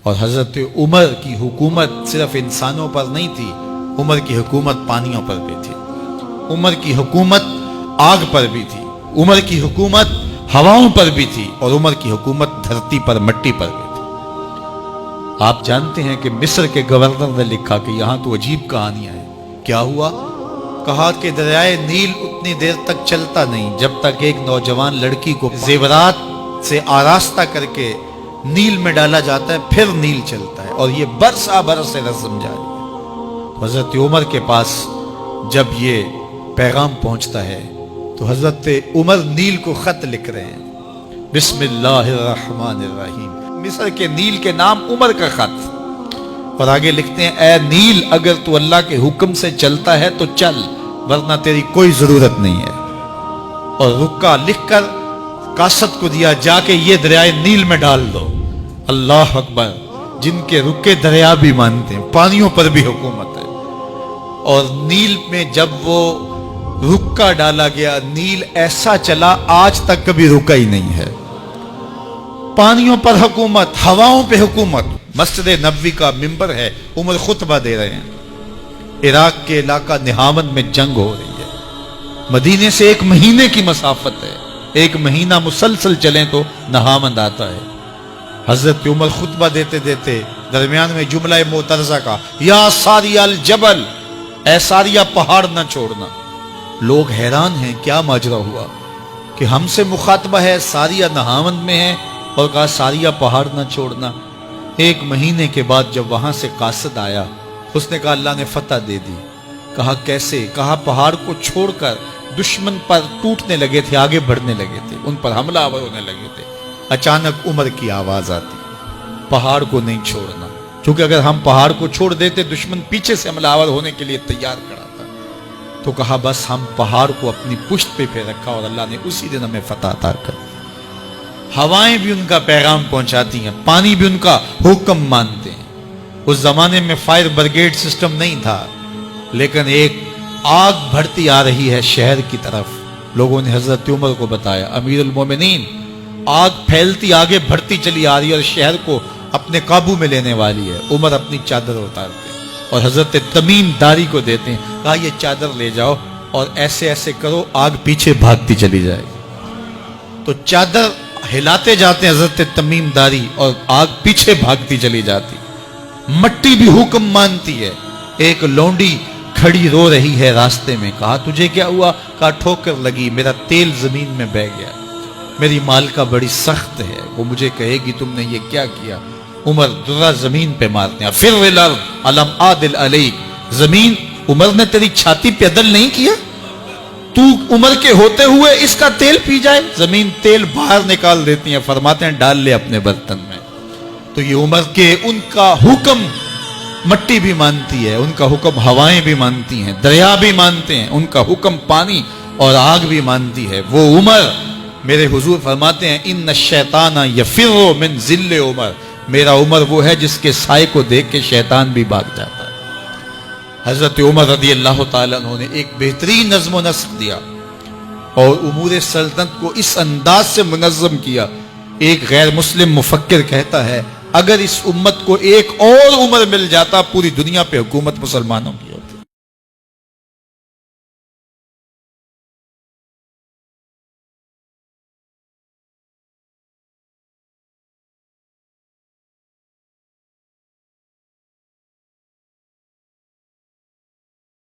اور حضرت عمر کی حکومت صرف انسانوں پر نہیں تھی، عمر کی حکومت پانیوں پر بھی تھی، عمر کی حکومت آگ پر بھی تھی، عمر کی حکومت ہواؤں پر بھی تھی، اور عمر کی حکومت دھرتی پر مٹی پر بھی تھی۔ آپ جانتے ہیں کہ مصر کے گورنر نے لکھا کہ یہاں تو عجیب کہانیاں ہیں۔ کیا ہوا؟ کہا کہ دریائے نیل اتنی دیر تک چلتا نہیں جب تک ایک نوجوان لڑکی کو زیورات سے آراستہ کر کے نیل میں ڈالا جاتا ہے، پھر نیل چلتا ہے، اور یہ برسا برس سے رسم جاری ہے۔ حضرت عمر کے پاس جب یہ پیغام پہنچتا ہے تو حضرت عمر نیل کو خط لکھ رہے ہیں، بسم اللہ الرحمن الرحیم، مصر کے نیل کے نام عمر کا خط، اور آگے لکھتے ہیں اے نیل اگر تو اللہ کے حکم سے چلتا ہے تو چل، ورنہ تیری کوئی ضرورت نہیں ہے۔ اور رکا لکھ کر قاصد کو دیا، جا کے یہ دریائے نیل میں ڈال دو۔ اللہ اکبر، جن کے رکے دریا بھی مانتے ہیں، پانیوں پر بھی حکومت ہے۔ اور نیل میں جب وہ رکا ڈالا گیا، نیل ایسا چلا آج تک کبھی رکا ہی نہیں ہے۔ پانیوں پر حکومت، ہواؤں پہ حکومت۔ مسجد نبوی کا ممبر ہے، عمر خطبہ دے رہے ہیں، عراق کے علاقہ نہاون میں جنگ ہو رہی ہے، مدینے سے 1 مہینے کی مسافت ہے، 1 مہینہ مسلسل چلیں تو نہاون آتا ہے۔ حضرت عمر خطبہ دیتے دیتے درمیان میں جملہ معترضہ کا، یا ساریہ الجبل، اے ساریہ پہاڑ نہ چھوڑنا۔ لوگ حیران ہیں کیا ماجرا ہوا کہ ہم سے مخاطبہ ہے، ساریہ نہاون میں ہے اور کہا ساریہ پہاڑ نہ چھوڑنا۔ 1 مہینے کے بعد جب وہاں سے قاصد آیا، اس نے کہا اللہ نے فتح دے دی۔ کہا کیسے؟ کہا پہاڑ کو چھوڑ کر دشمن پر ٹوٹنے لگے تھے، آگے بڑھنے لگے تھے، ان پر حملہ آور ہونے لگے تھے۔ اچانک عمر کی آواز آتی، پہاڑ کو نہیں چھوڑنا، کیونکہ اگر ہم پہاڑ کو چھوڑ دیتے دشمن پیچھے سے حملہ آور ہونے کے لیے تیار کھڑا تھا۔ تو کہا بس ہم پہاڑ کو اپنی پشت پہ پھیر رکھا اور اللہ نے اسی دن ہمیں فتح عطا کر دی۔ ہوائیں بھی ان کا پیغام پہنچاتی ہیں، پانی بھی ان کا حکم مانتے ہیں۔ اس زمانے میں فائر بریگیڈ سسٹم نہیں تھا، لیکن ایک آگ بڑھتی آ رہی ہے شہر کی طرف۔ لوگوں نے حضرت عمر کو بتایا، امیر المومنین، آگ پھیلتی آگے بڑھتی چلی آ رہی ہے اور شہر کو اپنے قابو میں لینے والی ہے۔ عمر اپنی چادر اتارتے ہیں اور حضرت تمیم داری کو دیتے ہیں، کہا یہ چادر لے جاؤ اور ایسے ایسے کرو، آگ پیچھے بھاگتی چلی جائے گی۔ تو چادر ہلاتے جاتے ہیں حضرت تمیم داری اور آگ پیچھے بھاگتی چلی جاتی۔ مٹی بھی حکم مانتی ہے۔ ایک لونڈی کھڑی رو رہی ہے راستے میں، کہا تجھے کیا ہوا؟ کہا ٹھوکر لگی، میرا تیل زمین میں بہہ گیا، میری مالکہ بڑی سخت ہے، وہ مجھے کہے گی تم نے یہ کیا کیا۔ عمر درہ زمین پہ مارتے ہیں، فر الارض الم عادل علیک، زمین عمر نے تیری چھاتی پہ عدل نہیں کیا؟ تو عمر کے ہوتے ہوئے اس کا تیل پی جائے؟ زمین تیل باہر نکال دیتی ہیں، فرماتے ہیں ڈال لے اپنے برتن میں۔ تو یہ عمر کے ان کا حکم مٹی بھی مانتی ہے، ان کا حکم ہوائیں بھی مانتی ہیں، دریا بھی مانتے ہیں، ان کا حکم پانی اور آگ بھی مانتی ہے۔ وہ عمر، میرے حضور فرماتے ہیں ان الشیطان یفر من ذل عمر، میرا عمر وہ ہے جس کے سائے کو دیکھ کے شیطان بھی بھاگ جاتا ہے۔ حضرت عمر رضی اللہ تعالیٰ عنہ نے ایک بہترین نظم و نسق دیا اور امور سلطنت کو اس انداز سے منظم کیا۔ ایک غیر مسلم مفکر کہتا ہے اگر اس امت کو ایک اور عمر مل جاتا پوری دنیا پہ حکومت مسلمانوں کی